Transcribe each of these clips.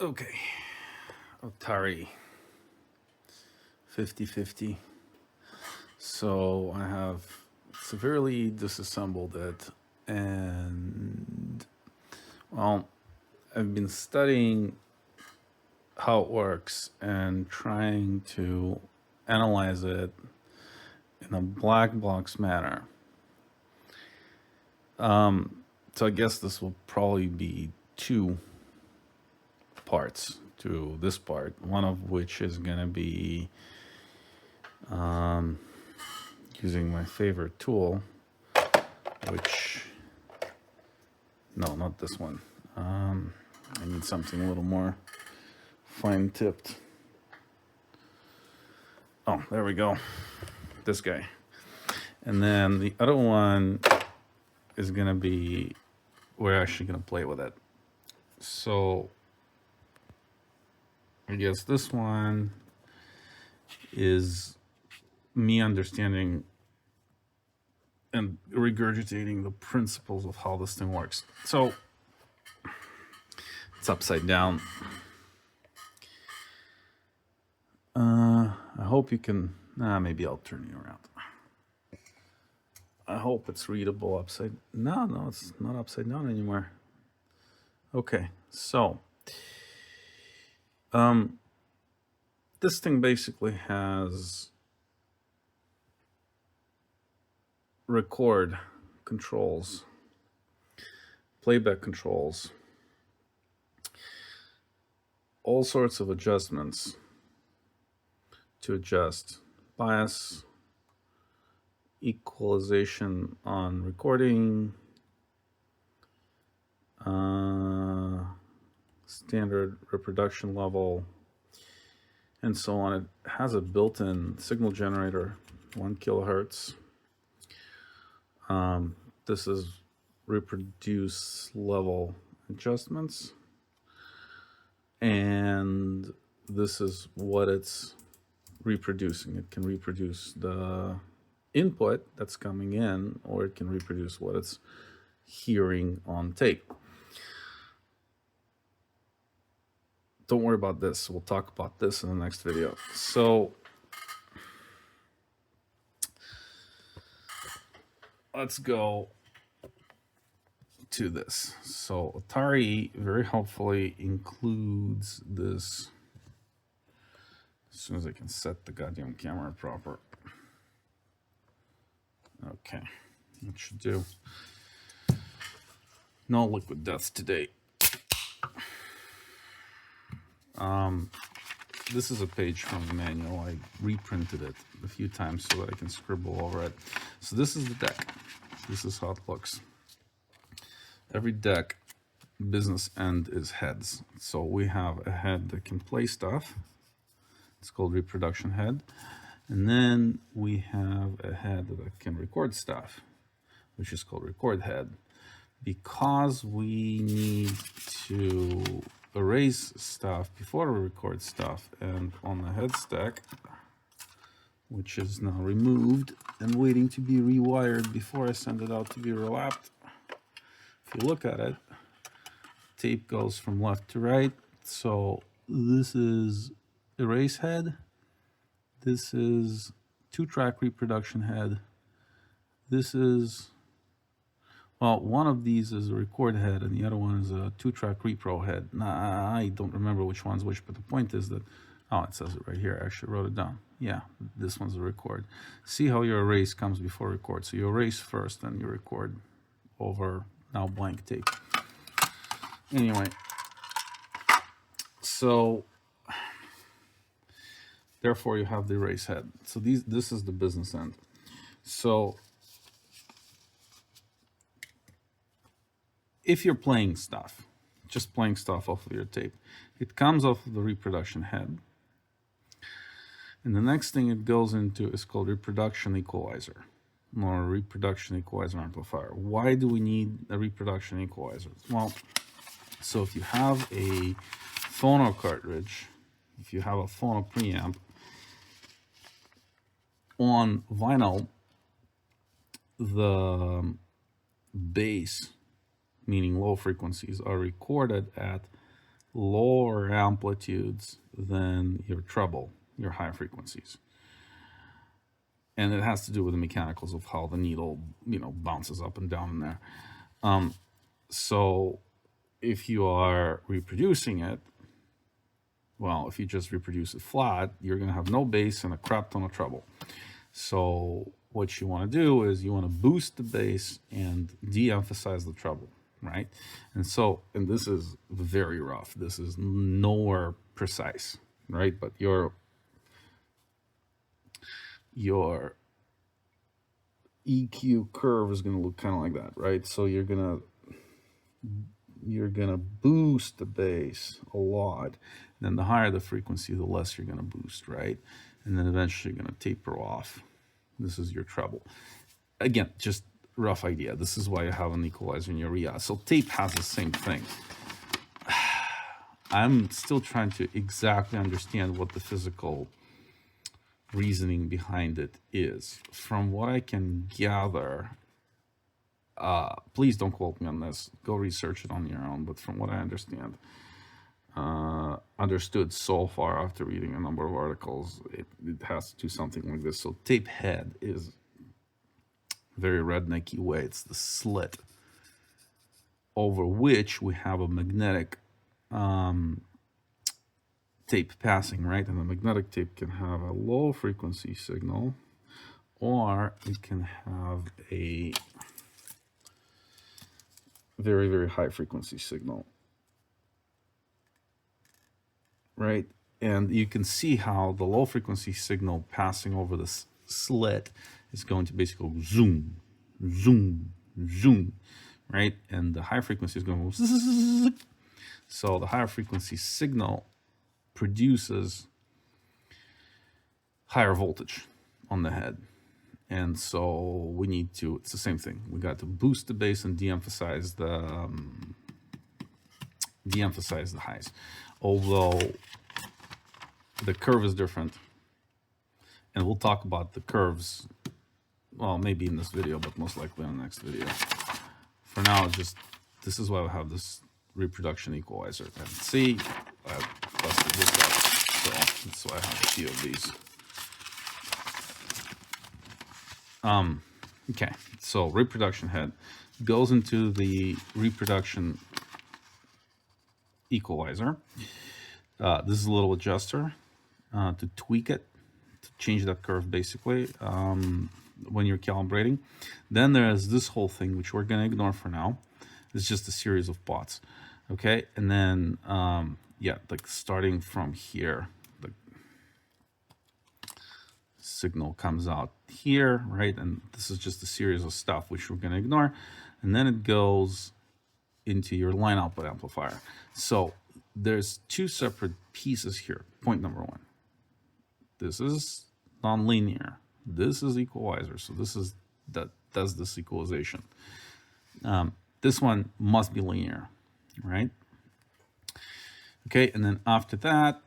Okay, Otari 5050. So I have severely disassembled it, and well, I've been studying how it works and trying to analyze it in a black box manner. So I guess this will probably be two parts to this part, one of which is going to be using my favorite tool, which, no, not this one. I need something a little more fine tipped. Oh, there we go. This guy. And then the other one is going to be, we're actually going to play with it. So I guess this one is me understanding and regurgitating the principles of how this thing works. So it's upside down. I hope you can, maybe I'll turn you around. I hope it's readable upside, no, it's not upside down anymore. Okay, so this thing basically has record controls, playback controls, all sorts of adjustments to adjust bias, equalization on recording, standard reproduction level, and so on. It has a built-in signal generator, 1 kilohertz. This is reproduce level adjustments, and this is what it's reproducing. It can reproduce the input that's coming in, or it can reproduce what it's hearing on tape. Don't worry about this. We'll talk about this in the next video. So let's go to this. So Otari very helpfully includes this. As soon as I can set the goddamn camera proper. Okay, that should do. No liquid death today. This is a page from the manual. I reprinted it a few times so that I can scribble over it. So this is the deck. This is how it looks. Every deck business end is heads. So we have a head that can play stuff. It's called reproduction head. And then we have a head that can record stuff, which is called record head. Because we need to erase stuff before we record stuff, and on the head stack, which is now removed and waiting to be rewired before I send it out to be relapped. If you look at it, tape goes from left to right. So this is erase head. This is 2-track reproduction head. This is, well, one of these is a record head and the other one is a 2-track repro head. Now, I don't remember which one's which, but the point is that, oh, it says it right here. I actually wrote it down. Yeah, this one's a record. See how your erase comes before record. So you erase first, then you record over now blank tape. Anyway, so therefore you have the erase head. So this is the business end. So if you're playing stuff, just playing stuff off of your tape, it comes off of the reproduction head. And the next thing it goes into is called reproduction equalizer, or reproduction equalizer amplifier. Why do we need a reproduction equalizer? Well, so if you have a phono cartridge, if you have a phono preamp, on vinyl, the bass, meaning low frequencies, are recorded at lower amplitudes than your treble, your high frequencies. And it has to do with the mechanicals of how the needle, bounces up and down in there. So if you are reproducing it, well, if you just reproduce it flat, you're going to have no bass and a crap ton of treble. So what you want to do is you want to boost the bass and de-emphasize the treble, right? And this is very rough. This is nowhere precise, right? But your EQ curve is going to look kind of like that, right? So you're gonna boost the bass a lot. Then the higher the frequency, the less you're going to boost, right? And then eventually you're going to taper off. This is your treble. Again, just rough idea. This is why you have an equalizer in your RIA. So tape has the same thing. I'm still trying to exactly understand what the physical reasoning behind it is. From what I can gather, please don't quote me on this. Go research it on your own. But from what I understood so far after reading a number of articles, it has to do something like this. So tape head is very rednecky way. It's the slit over which we have a magnetic tape passing, right? And the magnetic tape can have a low frequency signal, or it can have a very, very high frequency signal, right? And you can see how the low frequency signal passing over this slit is going to basically go zoom, zoom, zoom, right? And the high frequency is going to go zzz. So the higher frequency signal produces higher voltage on the head. And so we need to, it's the same thing. We got to boost the bass and de-emphasize the highs. Although the curve is different. And we'll talk about the curves, well, maybe in this video, but most likely in the next video. For now, this is why we have this reproduction equalizer. And see, I busted this up, so that's why I have a few of these. Okay, so reproduction head goes into the reproduction equalizer. This is a little adjuster to tweak it, to change that curve basically when you're calibrating. Then there's this whole thing, which we're going to ignore for now. It's just a series of pots. Okay, and then yeah, like starting from here, the signal comes out here, right? And this is just a series of stuff which we're going to ignore. And then it goes into your line output amplifier. So there's two separate pieces here. Point number one. This is nonlinear. This is equalizer. So this is that does this equalization. This one must be linear, right? Okay, and then after that,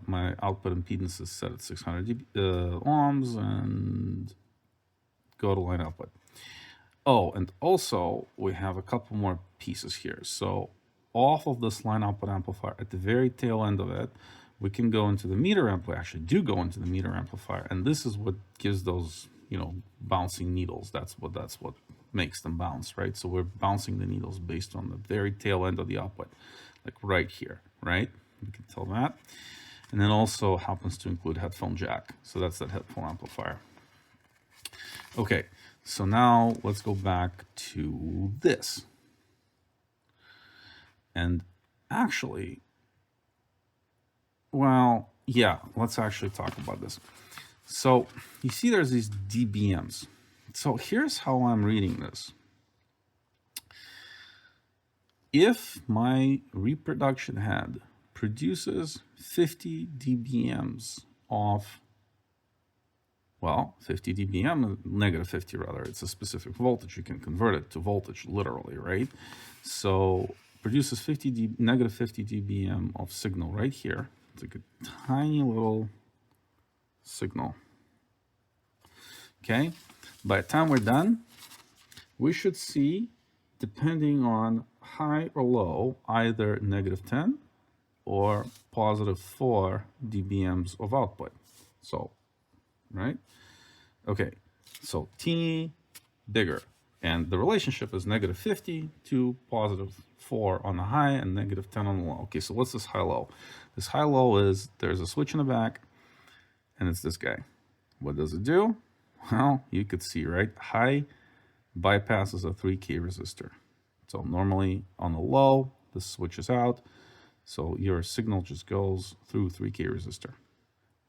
my output impedance is set at 600 ohms and go to line output. Oh, and also we have a couple more pieces here. So off of this line output amplifier, at the very tail end of it, we can go into the meter amplifier. Actually, do go into the meter amplifier, and this is what gives those, bouncing needles. That's what makes them bounce, right? So we're bouncing the needles based on the very tail end of the output, like right here, right? You can tell that. And then also happens to include headphone jack. So that's that headphone amplifier. Okay, so now let's go back to this. And actually, well, yeah, let's actually talk about this. So you see there's these dBms. So here's how I'm reading this. If my reproduction head produces 50 dBms of, well, 50 dBm, negative 50 rather, it's a specific voltage. You can convert it to voltage literally, right? So produces negative 50 dBm of signal right here. It's like a tiny little signal. Okay, by the time we're done, we should see, depending on high or low, either negative 10 or positive 4 dBms of output. So, right? Okay, so T bigger. And the relationship is negative 50 to positive 4 on the high and negative 10 on the low. Okay, so what's this high-low? This high-low is there's a switch in the back, and it's this guy. What does it do? Well, you could see, right? High bypasses a 3K resistor. So normally on the low, this switches out. So your signal just goes through 3K resistor.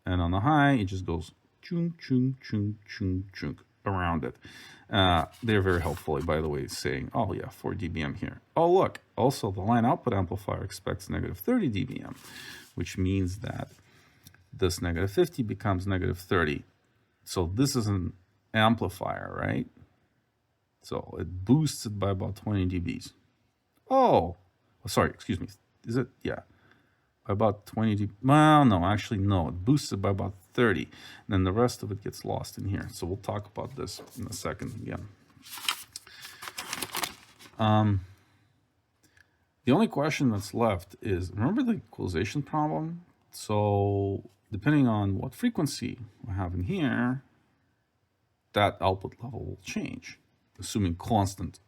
And on the high, it just goes chung, chung, chung, chung, chung around it. They're very helpfully, by the way, saying, oh yeah, 4 dBm here. Oh look, also the line output amplifier expects negative 30 dBm, which means that this negative 50 becomes negative 30. So this is an amplifier, right? So it boosts it by about 20 dBs. Oh, sorry, excuse me. Is it? Yeah. By about 20 dB. Well, no, actually, no. It boosts it by about 30. And then the rest of it gets lost in here. So we'll talk about this in a second again. The only question that's left is, remember the equalization problem? So depending on what frequency we have in here, that output level will change, assuming constant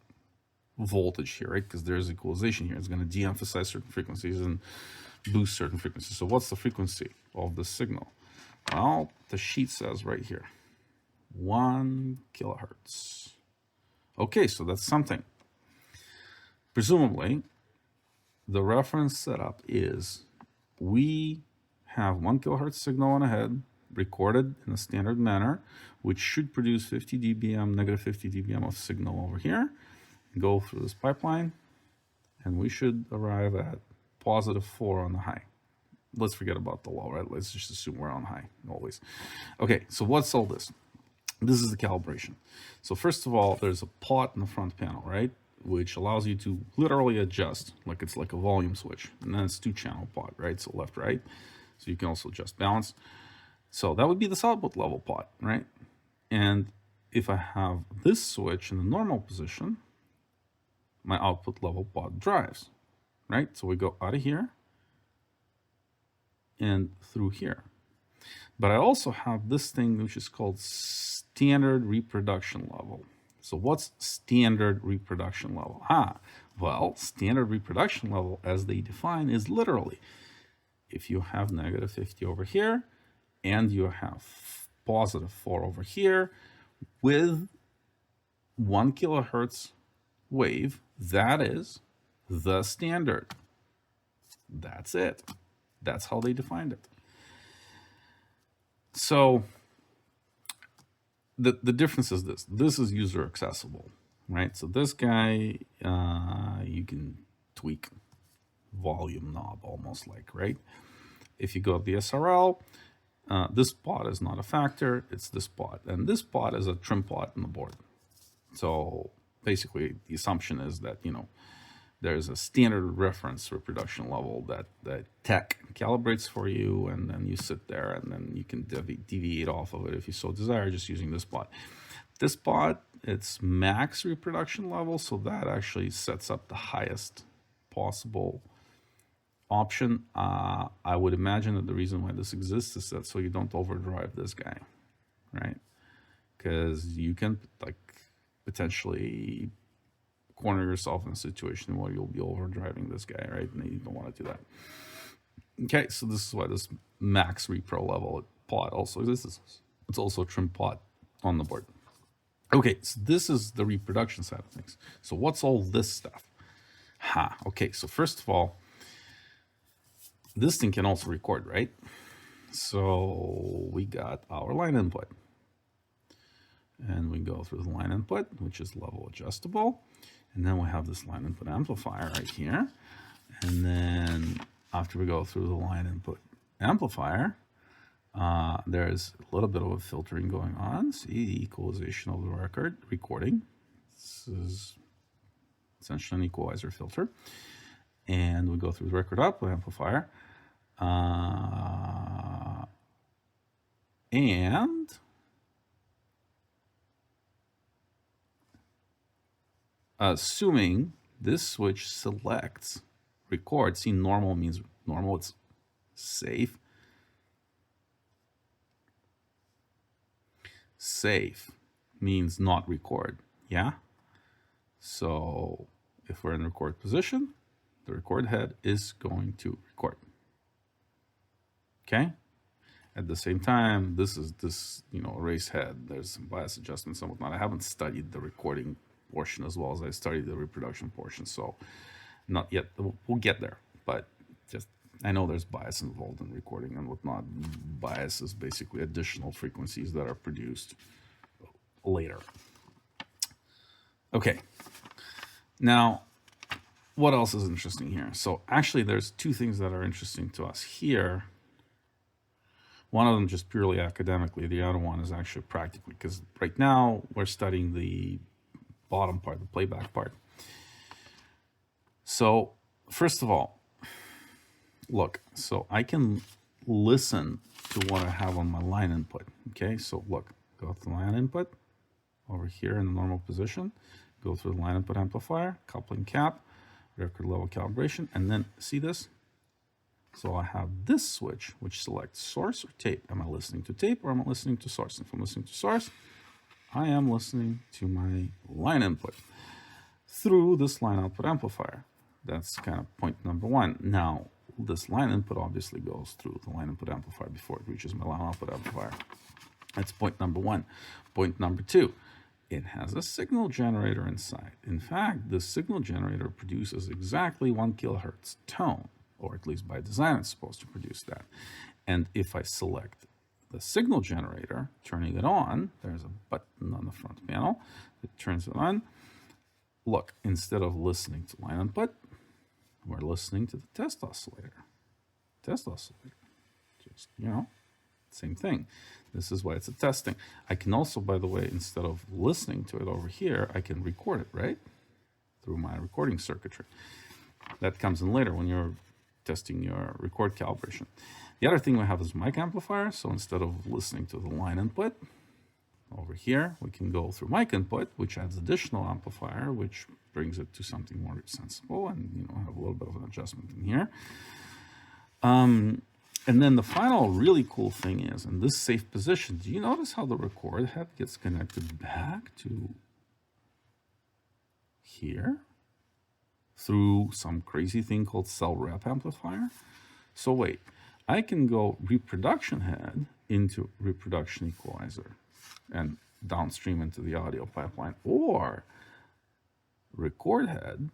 voltage here, right? Because there's equalization here. It's going to de-emphasize certain frequencies and boost certain frequencies. So what's the frequency of the signal? Well, the sheet says right here, 1 kilohertz. Okay, so that's something. Presumably, the reference setup is we have 1 kilohertz signal on a head, recorded in a standard manner, which should produce 50 dBm, negative 50 dBm of signal over here, go through this pipeline, and we should arrive at positive 4 on the high. Let's forget about the low, right? Let's just assume we're on high always. Okay, so what's all this? This is the calibration. So first of all, there's a pot in the front panel, right? Which allows you to literally adjust, like it's like a volume switch. And then it's 2-channel pot, right? So left, right. So you can also adjust balance. So that would be this output level pot, right? And if I have this switch in the normal position, my output level pot drives, right? So we go out of here and through here. But I also have this thing which is called standard reproduction level. So what's standard reproduction level? Well, standard reproduction level, as they define, is literally if you have negative 50 over here and you have positive 4 over here with 1 kilohertz wave, that is the standard. That's it. That's how they defined it. So the difference is this. This is user accessible, right? So this guy, you can tweak volume knob almost like, right? If you go to the SRL, this pot is not a factor. It's this pot. And this pot is a trim pot in the board. So basically the assumption is that, you know, there's a standard reference reproduction level that tech calibrates for you, and then you sit there and then you can deviate off of it if you so desire, just using this pot. This pot, it's max reproduction level, so that actually sets up the highest possible option. I would imagine that the reason why this exists is that so you don't overdrive this guy, right? Because you can like potentially corner yourself in a situation where you'll be overdriving this guy, right? And you don't want to do that. Okay, so this is why this max repro level pot also exists. It's also a trim pot on the board. Okay, so this is the reproduction side of things. So what's all this stuff? Okay, so first of all, this thing can also record, right? So we got our line input. And we go through the line input, which is level adjustable. And then we have this line input amplifier right here. And then after we go through the line input amplifier, there's a little bit of a filtering going on. See the equalization of the recording. This is essentially an equalizer filter. And we go through the record output amplifier. And assuming this switch selects record, see normal means normal, it's safe. Safe means not record, yeah? So if we're in record position, the record head is going to record. Okay? At the same time, this erase head. There's some bias adjustments and whatnot. I haven't studied the recording portion as well as I studied the reproduction portion, so not yet. We'll get there, but just I know there's bias involved in recording and whatnot. Bias is basically additional frequencies that are produced later. Okay. Now, what else is interesting here? So actually, there's two things that are interesting to us here. One of them just purely academically. The other one is actually practically, because right now we're studying the bottom part, the playback part. So first of all, look, so I can listen to what I have on my line input. Okay, so look, go to the line input over here in the normal position, go through the line input amplifier, coupling cap, record level calibration, and then see this? So I have this switch, which selects source or tape. Am I listening to tape or am I listening to source? If I'm listening to source, I am listening to my line input through this line output amplifier. That's kind of point number one. Now, this line input obviously goes through the line input amplifier before it reaches my line output amplifier. That's point number one. Point number two, it has a signal generator inside. In fact, the signal generator produces exactly 1 kilohertz tone, or at least by design it's supposed to produce that. And if I select the signal generator, turning it on, there's a button on the front panel that turns it on. Look, instead of listening to line input, we're listening to the test oscillator. Test oscillator. Just, same thing. This is why it's a testing. I can also, by the way, instead of listening to it over here, I can record it, right? Through my recording circuitry. That comes in later when you're testing your record calibration. The other thing we have is mic amplifier. So instead of listening to the line input, over here, we can go through mic input, which adds additional amplifier, which brings it to something more sensible, and have a little bit of an adjustment in here. And then the final really cool thing is, in this safe position, do you notice how the record head gets connected back to here through some crazy thing called cell rep amplifier? So wait, I can go reproduction head into reproduction equalizer and downstream into the audio pipeline, or record head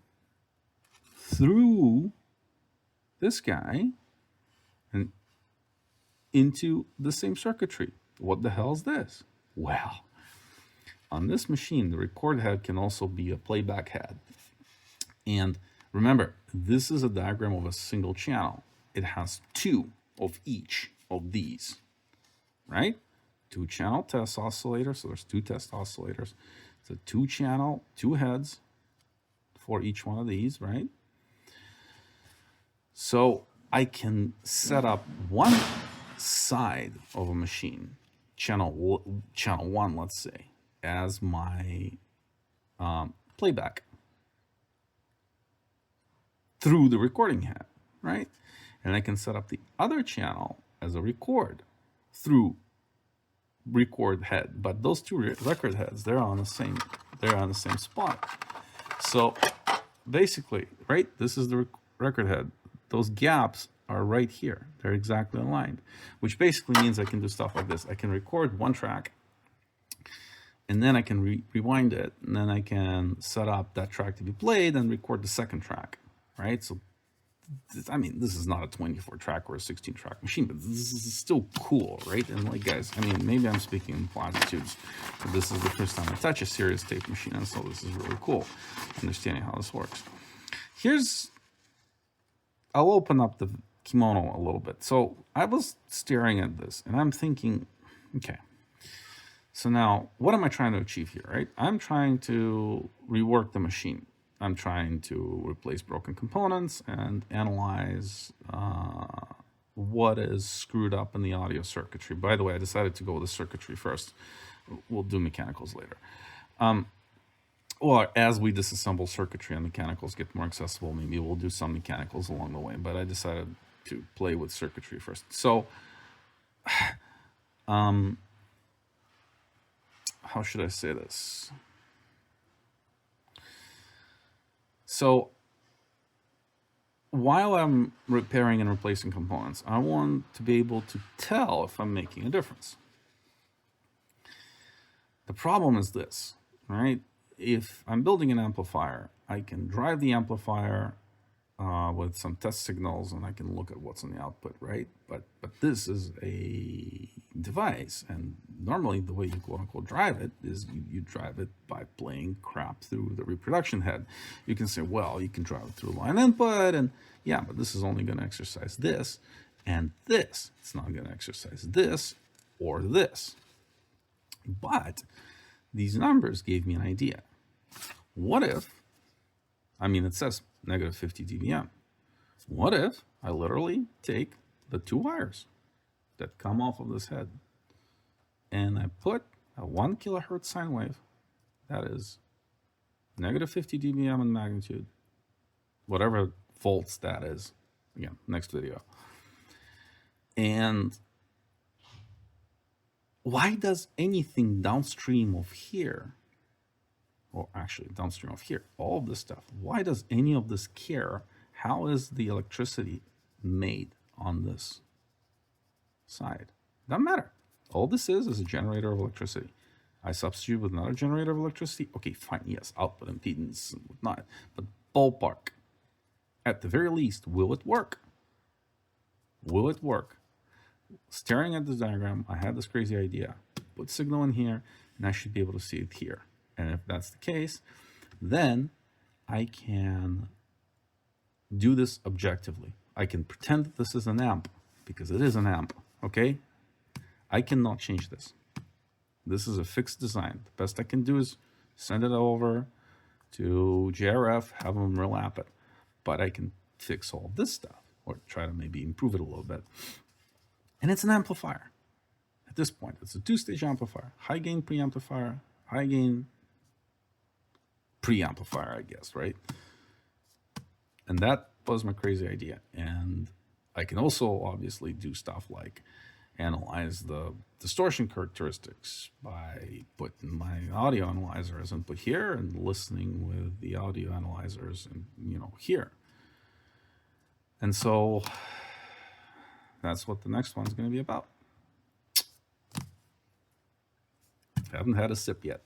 through this guy and into the same circuitry. What the hell is this? Well, on this machine, the record head can also be a playback head. And remember, this is a diagram of a single channel. It has two of each of these, right? 2-channel test oscillator, so there's 2 test oscillators. It's a 2-channel, 2 heads for each one of these, right? So I can set up one side of a machine, channel 1, let's say, as my playback through the recording head, right? And I can set up the other channel as a record through record head, but those two record heads, they're on the same spot. So basically, right, this is the record head. Those gaps are right here. They're exactly aligned, which basically means I can do stuff like this. I can record one track, and then I can rewind it, and then I can set up that track to be played and record the second track, right? So I mean, this is not a 24-track or a 16-track machine, but this is still cool, right? And like, guys, I mean, maybe I'm speaking in platitudes, but this is the first time I touch a serious tape machine, and so this is really cool, understanding how this works. I'll open up the kimono a little bit. So I was staring at this, and I'm thinking, okay, so now what am I trying to achieve here, right? I'm trying to rework the machine. I'm trying to replace broken components and analyze what is screwed up in the audio circuitry. By the way, I decided to go with the circuitry first. We'll do mechanicals later. Or as we disassemble circuitry and mechanicals get more accessible, maybe we'll do some mechanicals along the way. But I decided to play with circuitry first. So, how should I say this? So, while I'm repairing and replacing components, I want to be able to tell if I'm making a difference. The problem is this, right? If I'm building an amplifier, I can drive the amplifier with some test signals, and I can look at what's on the output, right? But this is a device, and normally the way you quote unquote drive it is you drive it by playing crap through the reproduction head. You can say, well, you can drive it through line input, and yeah, but this is only going to exercise this and this. It's not going to exercise this or this. But these numbers gave me an idea. What if, I mean, it says negative 50 dBm. What if I literally take the two wires that come off of this head and I put a 1 kilohertz sine wave that is negative 50 dBm in magnitude, whatever volts that is. Again, next video. And why does anything downstream of here, or actually downstream of here, all of this stuff, why does any of this care? How is the electricity made on this side? Doesn't matter. All this is a generator of electricity. I substitute with another generator of electricity. Okay, fine, yes, output impedance and whatnot. But ballpark, at the very least, will it work? Will it work? Staring at this diagram, I had this crazy idea. Put signal in here, and I should be able to see it here. And if that's the case, then I can do this objectively. I can pretend that this is an amp, because it is an amp, okay? I cannot change this. This is a fixed design. The best I can do is send it over to JRF, have them relap it. But I can fix all this stuff, or try to maybe improve it a little bit. And it's an amplifier. At this point, it's a two-stage amplifier. High gain preamplifier, high gain preamplifier, I guess, right? And that was my crazy idea. And I can also obviously do stuff like analyze the distortion characteristics by putting my audio analyzer as input here and listening with the audio analyzers and, you know, here. And so that's what the next one's going to be about. Haven't had a sip yet.